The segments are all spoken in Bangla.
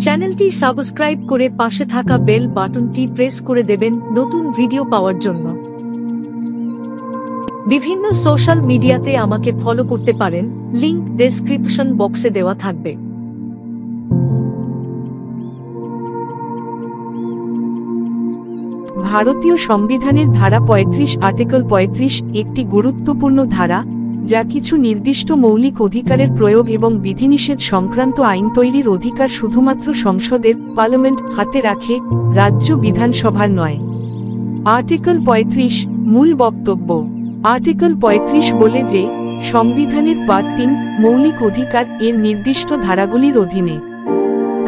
চ্যানেলটি সাবস্ক্রাইব করে পাশে থাকা বেল বাটনটি প্রেস করে দেবেন নতুন ভিডিও পাওয়ার জন্য। বিভিন্ন সোশ্যাল মিডিয়াতে আমাকে ফলো করতে পারেন, লিংক ডেসক্রিপশন বক্সে দেওয়া থাকবে। ভারতীয় সংবিধানের ধারা ৩৫ আর্টিকেল ৩৫ একটি গুরুত্বপূর্ণ ধারা, যা কিছু নির্দিষ্ট মৌলিক অধিকারের প্রয়োগ এবং বিধিনিষেধ সংক্রান্ত আইন তৈরির অধিকার শুধুমাত্র সংসদের পার্লামেন্ট হাতে রাখে, রাজ্য বিধানসভার নয়। আর্টিকেল ৩৫ মূল বক্তব্য। আর্টিকেল ৩৫ বলে যে সংবিধানের পার্ট ৩ মৌলিক অধিকার এর নির্দিষ্ট ধারাগুলির অধীনে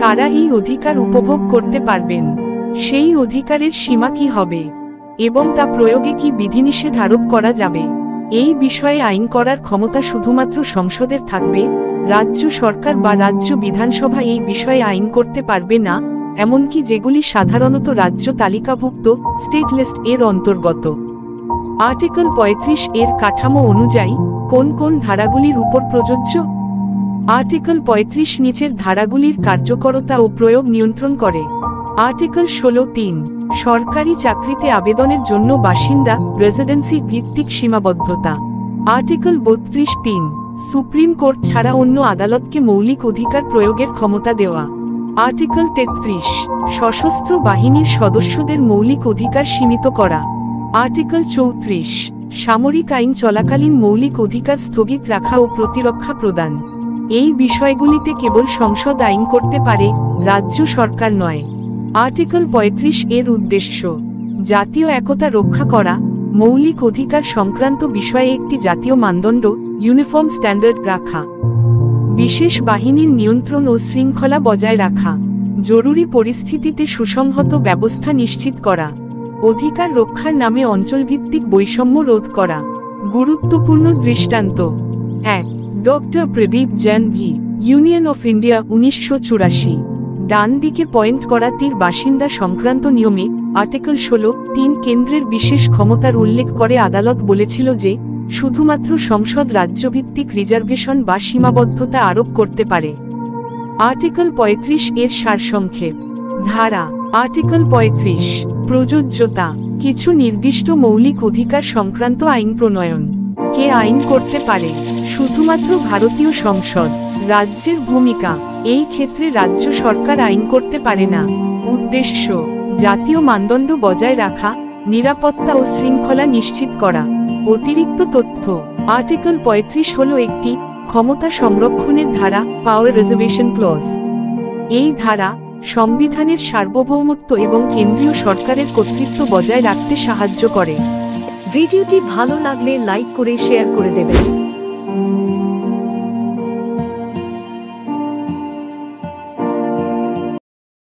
কারা এই অধিকার উপভোগ করতে পারবেন, সেই অধিকারের সীমা কি হবে এবং তা প্রয়োগে কি বিধিনিষেধ আরোপ করা যাবে, এই বিষয়ে আইন করার ক্ষমতা শুধুমাত্র সংসদের থাকবে। রাজ্য সরকার বা রাজ্য বিধানসভা এই বিষয়ে আইন করতে পারবে না, এমনকি যেগুলি সাধারণত রাজ্য তালিকাভুক্ত স্টেট লিস্ট এর অন্তর্গত। আর্টিকেল ৩৫ এর কাঠামো অনুযায়ী কোন কোন ধারাগুলির উপর প্রযোজ্য? আর্টিকেল ৩৫ নিচের ধারাগুলির কার্যকরতা ও প্রয়োগ নিয়ন্ত্রণ করে। আর্টিকেল ১৬(৩) সরকারি চাকরিতে আবেদনের জন্য বাসিন্দা রেসিডেন্সি ভিত্তিক সীমাবদ্ধতা। আর্টিকেল ৩২(৩) সুপ্রিম কোর্ট ছাড়া অন্য আদালতকে মৌলিক অধিকার প্রয়োগের ক্ষমতা দেওয়া। আর্টিকেল ৩৩ সশস্ত্র বাহিনীর সদস্যদের মৌলিক অধিকার সীমিত করা। আর্টিকেল ৩৪ সামরিক আইন চলাকালীন মৌলিক অধিকার স্থগিত রাখা ও প্রতিরক্ষা প্রদান। এই বিষয়গুলিতে কেবল সংসদ আইন করতে পারে, রাজ্য সরকার নয়। আর্টিকেল ৩৫ এর উদ্দেশ্য জাতীয় একতা রক্ষা করা, মৌলিক অধিকার সংক্রান্ত বিষয়ে একটি জাতীয় মানদণ্ড ইউনিফর্ম স্ট্যান্ডার্ড রাখা, বিশেষ বাহিনীর নিয়ন্ত্রণ ও শৃঙ্খলা বজায় রাখা, জরুরি পরিস্থিতিতে সুসংহত ব্যবস্থা নিশ্চিত করা, অধিকার রক্ষার নামে অঞ্চলভিত্তিক বৈষম্য রোধ করা। গুরুত্বপূর্ণ দৃষ্টান্ত: ১. Doctor Pradeep Jain v. Union of India ১৯৮৪। ডান দিকে পয়েন্ট করা তীর বাসিন্দা সংক্রান্ত নিয়মে আর্টিকেল ১৬(৩) কেন্দ্রের বিশেষ ক্ষমতার উল্লেখ করে আদালত বলেছিল যে শুধুমাত্র সংসদ রাজ্যভিত্তিক রিজার্ভেশন বা সীমাবদ্ধতা আরোপ করতে পারে। আর্টিকেল ৩৫ এর সারসংক্ষেপ। ধারা। আর্টিকেল ৩৫ প্রযোজ্যতা। কিছু নির্দিষ্ট মৌলিক অধিকার সংক্রান্ত আইন প্রণয়ন। কে আইন করতে পারে? শুধুমাত্র ভারতীয় সংসদ। রাজ্যের ভূমিকা: এই ক্ষেত্রে রাজ্য সরকার আইন করতে পারে না। উদ্দেশ্য: জাতীয় মানদণ্ড বজায় রাখা, নিরাপত্তা ও শৃঙ্খলা নিশ্চিত করা। অতিরিক্ত তথ্য: আর্টিকেল ৩৫ হল একটি ক্ষমতা সংরক্ষণের ধারা, পাওয়ার রিজার্ভেশন ক্লজ। এই ধারা সংবিধানের সার্বভৌমত্ব এবং কেন্দ্রীয় সরকারের কর্তৃত্ব বজায় রাখতে সাহায্য করে। ভিডিওটি ভালো লাগলে লাইক করে শেয়ার করে দেবেন।